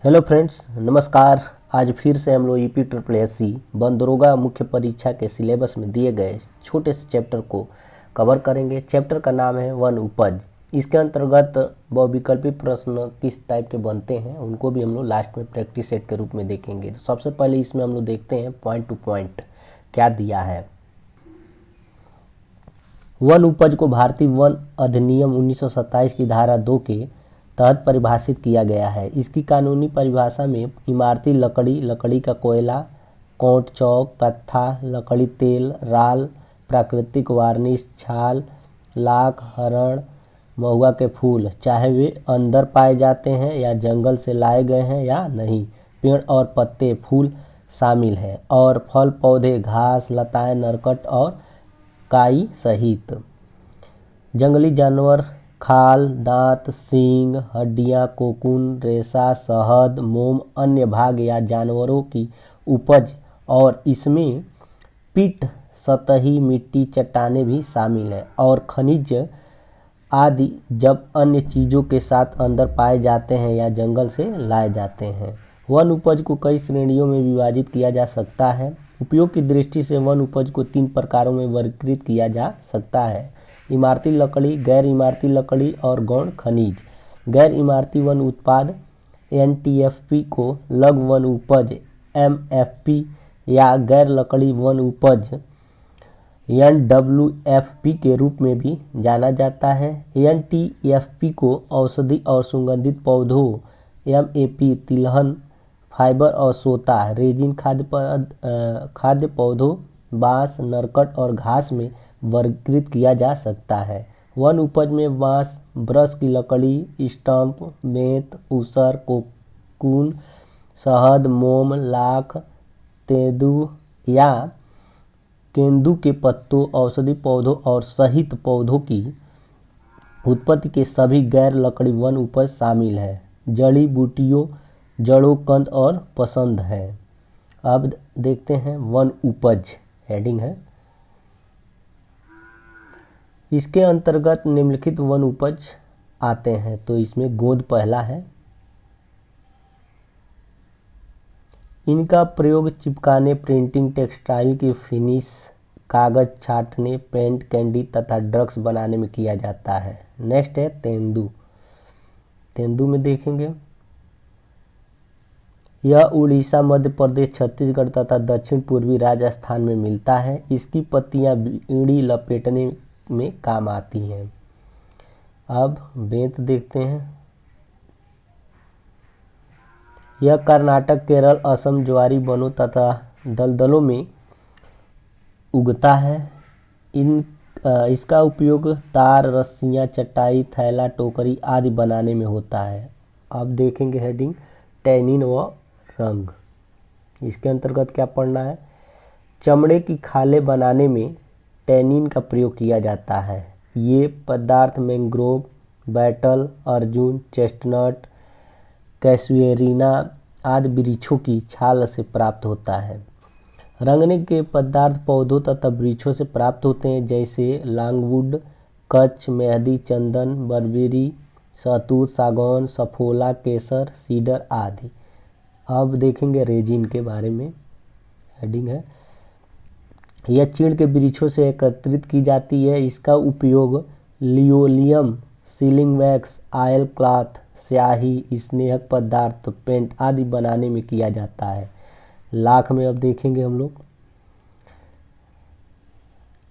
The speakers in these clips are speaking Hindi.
हेलो फ्रेंड्स, नमस्कार। आज फिर से हम लोग UP triple S C one दरोगा मुख्य परीक्षा के सिलेबस में दिए गए छोटे से चैप्टर को कवर करेंगे। चैप्टर का नाम है वन उपज। इसके अंतर्गत बहुविकल्पी प्रश्न किस टाइप के बनते हैं उनको भी हम लोग लास्ट में प्रैक्टिस सेट के रूप में देखेंगे। तो सबसे पहले इसमें हम लोग देखते हैं पॉइंट टू पॉइंट क्या दिया है। वन उपज को भारतीय वन अधिनियम 1927 की धारा 2 के तहत परिभाषित किया गया है। इसकी कानूनी परिभाषा में इमारती लकड़ी, लकड़ी का कोयला, कोट चौक, कत्था, लकड़ी तेल, राल, प्राकृतिक वार्निश, छाल, लाख, हरण, महुआ के फूल, चाहे वे अंदर पाए जाते हैं या जंगल से लाए गए हैं या नहीं, पेड़ और पत्ते, फूल शामिल हैं, और फल पौधे, घास, लताएं, नरकट और काई सहित। जंगली जानवर, खाल, दांत, सींग, हड्डियां, कोकून, रेशा, शहद, मोम, अन्य भाग या जानवरों की उपज और इसमें पीट, सतही मिट्टी, चट्टानें भी शामिल हैं, और खनिज आदि जब अन्य चीज़ों के साथ अंदर पाए जाते हैं या जंगल से लाए जाते हैं। वन उपज को कई श्रेणियों में विभाजित किया जा सकता है। उपयोग की दृष्टि से वन उपज को 3 प्रकारों में वर्गीकृत किया जा सकता है: इमारती लकड़ी, गैर इमारती लकड़ी और गौण खनिज। गैर इमारती वन उत्पाद NTFP को लघु वन उपज MFP या गैर लकड़ी वन उपज NWFP के रूप में भी जाना जाता है। NTFP को औषधि और सुगंधित पौधों MAP, तिलहन, फाइबर और सोता, रेजिन, खाद्य पौधों, बांस, नरकट और घास में वर्गीकृत किया जा सकता है। वन उपज में बांस, ब्रश की लकड़ी, स्टंप, बेंत, ऊसर, कोकून, शहद, मोम, लाख, तेंदू या केंदू के पत्तों, औषधि पौधों और सहित पौधों की उत्पत्ति के सभी गैर लकड़ी वन उपज शामिल है। जड़ी बूटियों, जड़ों, कंद और पसंद है। अब देखते हैं वन उपज हेडिंग है। इसके अंतर्गत निम्नलिखित वन उपज आते हैं। तो इसमें गोंद पहला है। इनका प्रयोग चिपकाने, प्रिंटिंग, टेक्सटाइल की फिनिश, कागज छाटने, पेंट, कैंडी तथा ड्रग्स बनाने में किया जाता है। नेक्स्ट है तेंदू। तेंदू में देखेंगे, यह उड़ीसा, मध्य प्रदेश, छत्तीसगढ़ तथा दक्षिण पूर्वी राजस्थान में मिलता है। इसकी पत्तियां बीड़ी लपेटने में काम आती हैं। अब बेंत देखते हैं। यह कर्नाटक, केरल, असम, ज्वारी वनों तथा दलदलों में उगता है। इसका उपयोग तार, रस्सियां, चटाई, थैला, टोकरी आदि बनाने में होता है। अब देखेंगे हेडिंग टैनिन व रंग। इसके अंतर्गत क्या पढ़ना है? चमड़े की खालें बनाने में टैनिन का प्रयोग किया जाता है। ये पदार्थ मैंग्रोव, बैटल, अर्जुन, चेस्टनट, कैसुएरिना आदि वृक्षों की छाल से प्राप्त होता है। रंगने के पदार्थ पौधों तथा वृक्षों से प्राप्त होते हैं, जैसे लॉन्गवुड, कच्छ, मेहंदी, चंदन, बर्बेरी, शहतूत, सागौन, सफोला, केसर, सीडर आदि। अब देखेंगे रेजिन के बारे में। हेडिंग है, यह चीड़ के वृक्षों से एकत्रित की जाती है। इसका उपयोग linoleum, sealing wax, oil cloth, स्याही, स्नेहक पदार्थ, पेंट आदि बनाने में किया जाता है। लाख में अब देखेंगे हम लोग,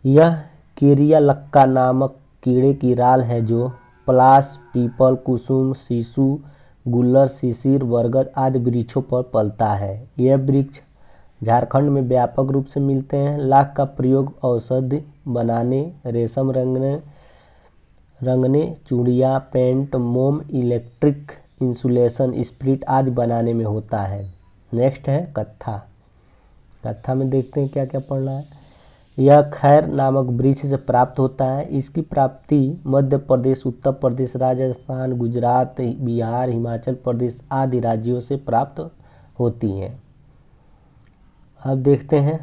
यह केरिया लक्का नामक कीड़े की राल है जो पलाश, पीपल, कुसुम, सीसू, गुल्लर, शिशिर, बरगद आदि वृक्षों पर पलता है। यह वृक्ष झारखंड में व्यापक रूप से मिलते हैं। लाख का प्रयोग औषधि बनाने, रेशम रंगने, चूड़ियाँ, पेंट, मोम, इलेक्ट्रिक इंसुलेशन, स्प्रिट आदि बनाने में होता है। नेक्स्ट है कत्था। कत्था में देखते हैं क्या क्या पढ़ना है। यह खैर नामक वृक्ष से प्राप्त होता है। इसकी प्राप्ति मध्य प्रदेश, उत्तर प्रदेश, राजस्थान, गुजरात, बिहार, हिमाचल प्रदेश आदि राज्यों से प्राप्त होती हैं। अब देखते हैं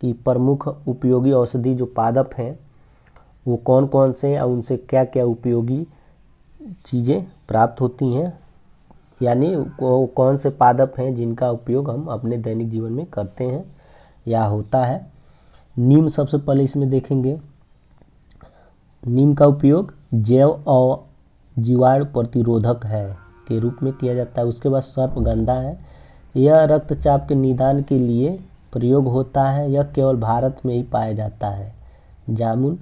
कि प्रमुख उपयोगी औषधि जो पादप हैं वो कौन कौन से हैं और उनसे क्या क्या उपयोगी चीज़ें प्राप्त होती हैं। यानी वो कौन से पादप हैं जिनका उपयोग हम अपने दैनिक जीवन में करते हैं या होता है। नीम सबसे पहले इसमें देखेंगे। नीम का उपयोग जैव और जीवाणु प्रतिरोधक है के रूप में किया जाता है। उसके बाद सर्पगंधा है, यह रक्तचाप के निदान के लिए प्रयोग होता है, यह केवल भारत में ही पाया जाता है। जामुन,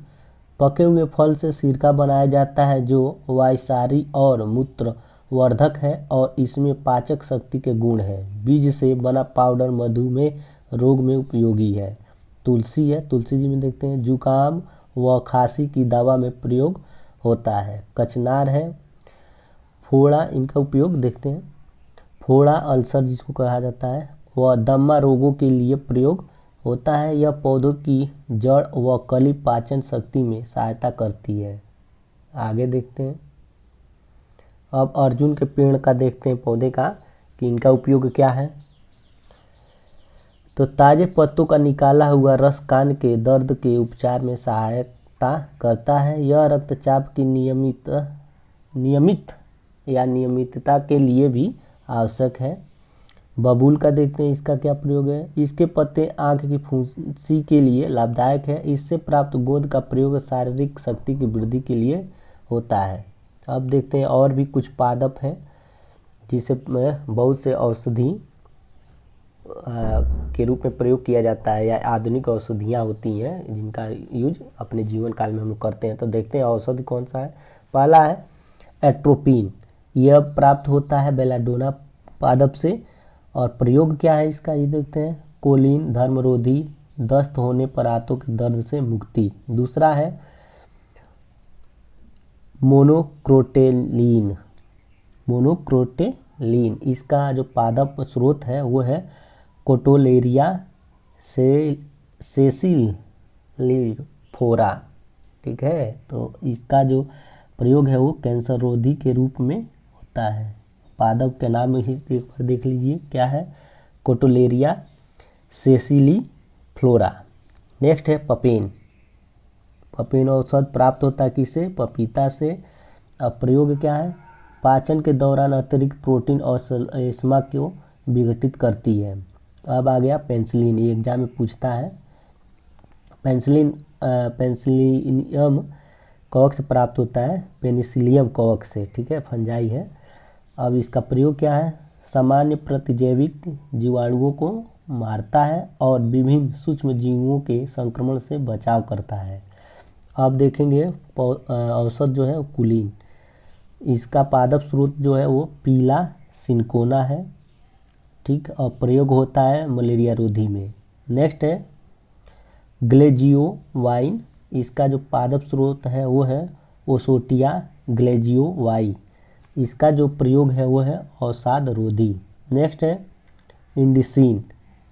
पके हुए फल से सिरका बनाया जाता है जो वायसारी और मूत्रवर्धक है और इसमें पाचक शक्ति के गुण है। बीज से बना पाउडर मधुमेह रोग में उपयोगी है। तुलसी है, तुलसी जी में देखते हैं जुकाम व खांसी की दवा में प्रयोग होता है। कचनार है, फोड़ा, इनका उपयोग देखते हैं। फोड़ा अल्सर जिसको कहा जाता है वह दमा रोगों के लिए प्रयोग होता है। यह पौधों की जड़ व कली पाचन शक्ति में सहायता करती है। आगे देखते हैं। अब अर्जुन के पेड़ का देखते हैं, पौधे का, कि इनका उपयोग क्या है। तो ताजे पत्तों का निकाला हुआ रस कान के दर्द के उपचार में सहायता करता है। यह रक्तचाप की नियमितता के लिए भी आवश्यक है। बबूल का देखते हैं, इसका क्या प्रयोग है। इसके पत्ते आँख की फुंसी के लिए लाभदायक है। इससे प्राप्त गोंद का प्रयोग शारीरिक शक्ति की वृद्धि के लिए होता है। अब देखते हैं और भी कुछ पादप हैं जिसे बहुत से औषधि के रूप में प्रयोग किया जाता है या आधुनिक औषधियाँ होती हैं जिनका यूज अपने जीवन काल में हम लोग करते हैं। तो देखते हैं औषधि कौन सा है। पहला है एट्रोपिन, यह प्राप्त होता है बेलाडोना पादप से और प्रयोग क्या है इसका, ये देखते हैं। कोलिन, धर्मरोधी, दस्त होने पर आंतों के दर्द से मुक्ति। दूसरा है मोनोक्रोटेलिन, इसका जो पादप स्रोत है वो है कोटोलेरिया सेसिलिफोरा, ठीक है। तो इसका जो प्रयोग है वो कैंसर रोधी के रूप में होता है। पादप के नाम ही एक बार देख लीजिए क्या है, कोटोलेरिया सेसिलिफ्लोरा। नेक्स्ट है पपेन। पपेन औषध प्राप्त होता है किससे, पपीता से। अब प्रयोग क्या है, पाचन के दौरान अतिरिक्त प्रोटीन और श्लेष्मा को विघटित करती है। अब आ गया पेनिसिलिन, ये एग्जाम में पूछता है। पेनिसिलियम कवक से प्राप्त होता है, पेनिसिलियम कवक से, ठीक है, फंजाई है। अब इसका प्रयोग क्या है, सामान्य प्रतिजैविक जीवाणुओं को मारता है और विभिन्न सूक्ष्म जीवों के संक्रमण से बचाव करता है। अब देखेंगे औषध जो है कुलीन, इसका पादप स्रोत जो है वो पीला सिनकोना है, ठीक, और प्रयोग होता है मलेरिया रोधी में। नेक्स्ट है ग्लेजियोवाइन, इसका जो पादप स्रोत है वो है ओसोटिया ग्लेजियोवाई, इसका जो प्रयोग है वो है अवसाद रोधी। नेक्स्ट है इंडिसिन,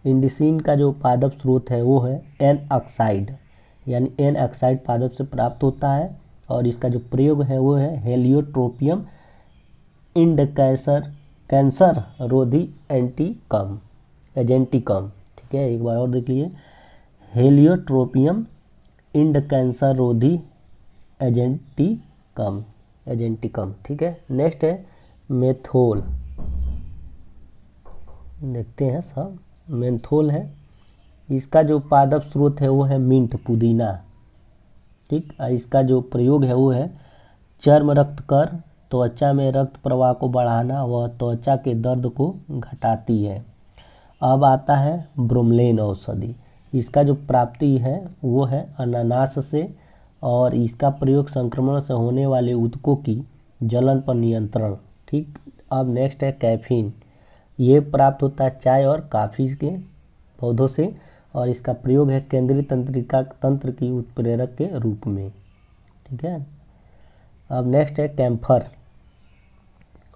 इंडिसिन का जो पादप स्रोत है वो है एन ऑक्साइड, यानी एन ऑक्साइड पादप से प्राप्त होता है और इसका जो प्रयोग है वो है हेलियोट्रोपियम कैंसर रोधी एजेंटिकम, ठीक है। एक बार और देख लीजिए, हेलियोट्रोपियम कैंसर रोधी एजेंटिकम, ठीक है। नेक्स्ट है मेथोल, देखते हैं सब, मेंथोल है, इसका जो पादप स्रोत है वो है मिंट, पुदीना, ठीक। इसका जो प्रयोग है वो है चर्म रक्तकर, त्वचा में रक्त प्रवाह को बढ़ाना व त्वचा के दर्द को घटाती है। अब आता है ब्रोमलेन औषधि, इसका जो प्राप्ति है वो है अनानास से और इसका प्रयोग संक्रमण से होने वाले ऊतकों की जलन पर नियंत्रण, ठीक। अब नेक्स्ट है कैफीन, ये प्राप्त होता है चाय और कॉफ़ी के पौधों से और इसका प्रयोग है केंद्रीय तंत्रिका तंत्र की उत्प्रेरक के रूप में, ठीक है। अब नेक्स्ट है कैम्फर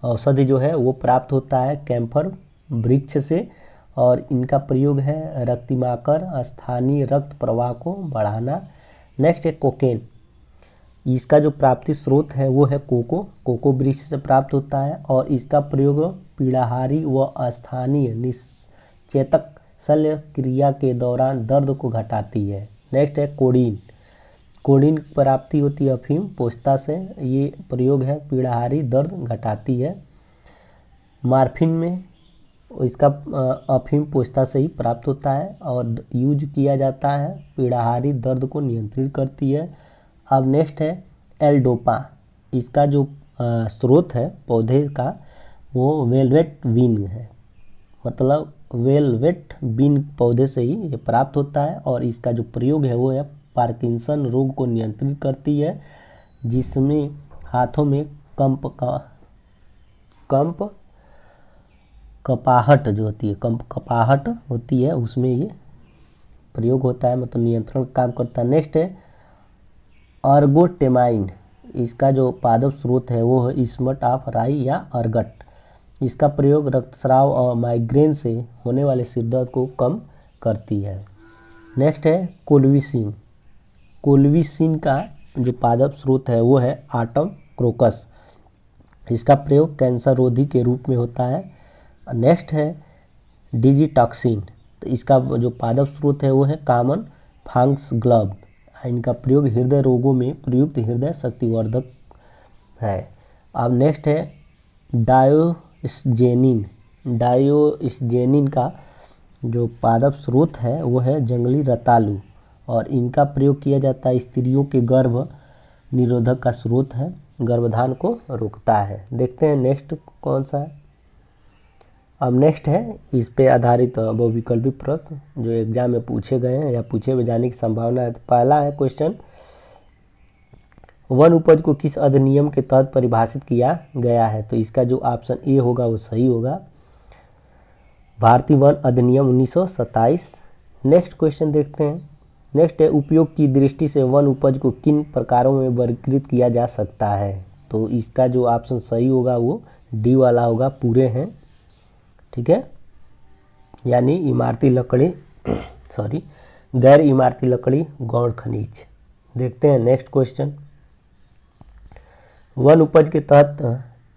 औषधि, जो है वो प्राप्त होता है कैम्फर वृक्ष से और इनका प्रयोग है रक्तिमाकर स्थानीय रक्त प्रवाह को बढ़ाना। नेक्स्ट है कोकेन, इसका जो प्राप्ति स्रोत है वो है कोको वृक्ष से प्राप्त होता है और इसका प्रयोग पीड़ाहारी व स्थानीय निश्चेतक शल्य क्रिया के दौरान दर्द को घटाती है। नेक्स्ट है कोडीन प्राप्ति होती है अफीम पोस्ता से, ये प्रयोग है पीड़ाहारी दर्द घटाती है। मार्फिन में इसका अफीम पोस्ता से ही प्राप्त होता है और यूज किया जाता है, पीड़ाहारी दर्द को नियंत्रित करती है। अब नेक्स्ट है एल-डोपा। इसका जो स्रोत है पौधे का वो वेलवेट बीन है, मतलब वेलवेट बीन पौधे से ही ये प्राप्त होता है और इसका जो प्रयोग है वो है पार्किंसन रोग को नियंत्रित करती है, जिसमें हाथों में कपाहट जो होती है कपाहट होती है उसमें ये प्रयोग होता है, मतलब नियंत्रण काम करता है। नेक्स्ट है अर्गोटेमाइन। इसका जो पादप स्रोत है वो है इसमट ऑफ राई या अर्गट। इसका प्रयोग रक्तस्राव और माइग्रेन से होने वाले सिरदर्द को कम करती है। नेक्स्ट है कोल्विसिन। कोल्विसिन का जो पादप स्रोत है वो है आटम क्रोकस। इसका प्रयोग कैंसर रोधी के रूप में होता है। नेक्स्ट है डिजिटॉक्सिन। तो इसका जो पादप स्रोत है वो है कॉमन फॉक्स ग्लोव। इनका प्रयोग हृदय रोगों में प्रयुक्त हृदय शक्तिवर्धक है। अब नेक्स्ट है डायोस्जेनिन। डायोस्जेनिन का जो पादप स्रोत है वो है जंगली रतालू और इनका प्रयोग किया जाता है स्त्रियों के गर्भ निरोधक का स्रोत है, गर्भधान को रोकता है। देखते हैं नेक्स्ट कौन सा है। अब नेक्स्ट है इस पे आधारित बहुविकल्पी प्रश्न जो एग्जाम में पूछे गए हैं या पूछे हुए जाने की संभावना है। तो पहला है क्वेश्चन, वन उपज को किस अधिनियम के तहत परिभाषित किया गया है? तो इसका जो ऑप्शन ए होगा वो सही होगा, भारतीय वन अधिनियम 1927। नेक्स्ट क्वेश्चन देखते हैं। नेक्स्ट है उपयोग की दृष्टि से वन उपज को किन प्रकारों में वर्गीकृत किया जा सकता है? तो इसका जो ऑप्शन सही होगा वो डी वाला होगा, पूरे हैं, ठीक है, यानी इमारती लकड़ी गैर इमारती लकड़ी, गौण खनिज। देखते हैं नेक्स्ट क्वेश्चन, वन उपज के तहत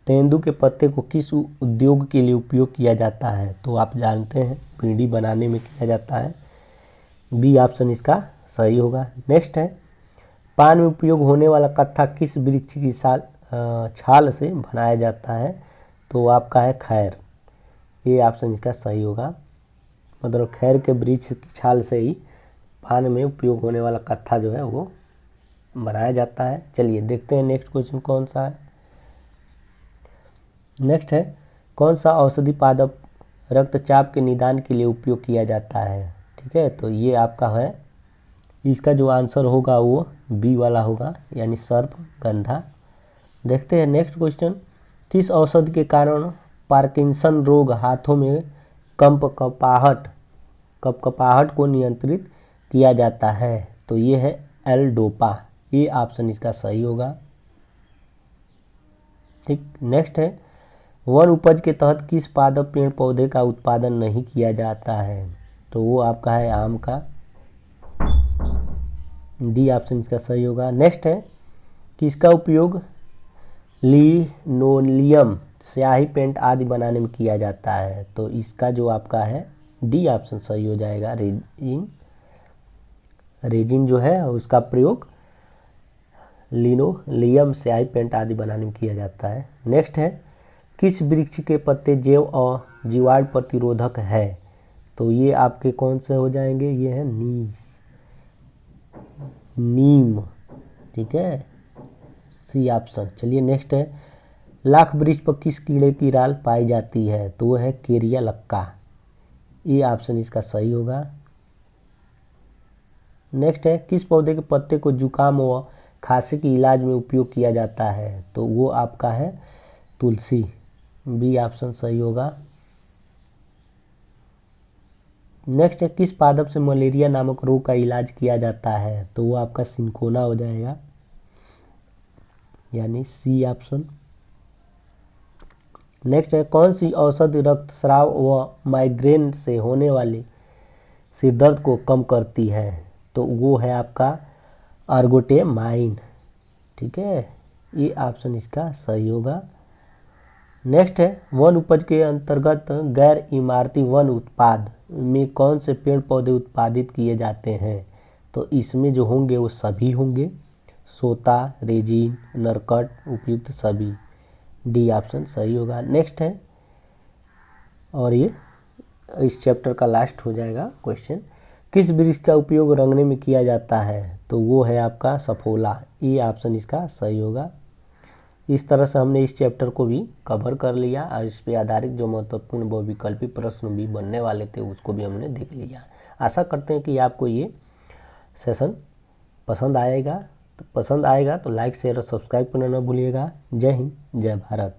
तेंदू के पत्ते को किस उद्योग के लिए उपयोग किया जाता है? तो आप जानते हैं बीड़ी बनाने में किया जाता है, बी ऑप्शन इसका सही होगा। नेक्स्ट है पान में उपयोग होने वाला कत्था किस वृक्ष की छाल से बनाया जाता है? तो आपका है खैर, ये ऑप्शन इसका सही होगा, मतलब खैर के वृक्ष की छाल से ही पान में उपयोग होने वाला कत्था जो है वो बनाया जाता है। चलिए देखते हैं नेक्स्ट क्वेश्चन कौन सा है। नेक्स्ट है कौन सा औषधि पादप रक्तचाप के निदान के लिए उपयोग किया जाता है? ठीक है, तो ये आपका है, इसका जो आंसर होगा वो बी वाला होगा, यानी सर्प गंधा। देखते हैं नेक्स्ट क्वेश्चन, किस औषधि के कारण पार्किंसन रोग हाथों में कपकपाहट को नियंत्रित किया जाता है? तो ये है एल-डोपा, ये ऑप्शन इसका सही होगा, ठीक। नेक्स्ट है वन उपज के तहत किस पादप पेड़ पौधे का उत्पादन नहीं किया जाता है? तो वो आपका है आम का, डी ऑप्शन इसका सही होगा। नेक्स्ट है किसका उपयोग लिनोलियम, स्याही, पेंट आदि बनाने में किया जाता है? तो इसका जो आपका है डी ऑप्शन सही हो जाएगा, रेजिन जो है उसका प्रयोग लिनोलियम, स्याही, पेंट आदि बनाने में किया जाता है। नेक्स्ट है किस वृक्ष के पत्ते जैव और जीवाणु प्रतिरोधक है? तो ये आपके कौन से हो जाएंगे, ये है नीम, ठीक है, सी ऑप्शन। चलिए नेक्स्ट है लाख वृक्ष पर किस कीड़े की राल पाई जाती है? तो वो है केरिया लक्का, ये ऑप्शन इसका सही होगा। नेक्स्ट है किस पौधे के पत्ते को जुकाम व खांसी के इलाज में उपयोग किया जाता है? तो वो आपका है तुलसी, बी ऑप्शन सही होगा। नेक्स्ट है किस पादप से मलेरिया नामक रोग का इलाज किया जाता है? तो वो आपका सिंकोना हो जाएगा, यानी सी ऑप्शन। नेक्स्ट है कौन सी औषधि रक्तस्राव व माइग्रेन से होने वाले सिरदर्द को कम करती है? तो वो है आपका अर्गोटेमाइन, ठीक है, ये ऑप्शन इसका सही होगा। नेक्स्ट है वन उपज के अंतर्गत गैर इमारती वन उत्पाद में कौन से पेड़ पौधे उत्पादित किए जाते हैं? तो इसमें जो होंगे वो सभी होंगे, सोता, रेजिन, नरकट, उपयुक्त सभी, डी ऑप्शन सही होगा। नेक्स्ट है और ये इस चैप्टर का लास्ट हो जाएगा क्वेश्चन। किस वृक्ष का उपयोग रंगने में किया जाता है? तो वो है आपका सफोला। ये ऑप्शन इसका सही होगा। इस तरह से हमने इस चैप्टर को भी कवर कर लिया और इस पे आधारित जो महत्वपूर्ण बहुविकल्पी प्रश्न भी बनने वाले थे उसको भी हमने देख लिया। आशा करते हैं कि आपको ये सेशन पसंद आएगा। तो लाइक शेयर और सब्सक्राइब करना ना भूलिएगा। जय हिंद, जय भारत।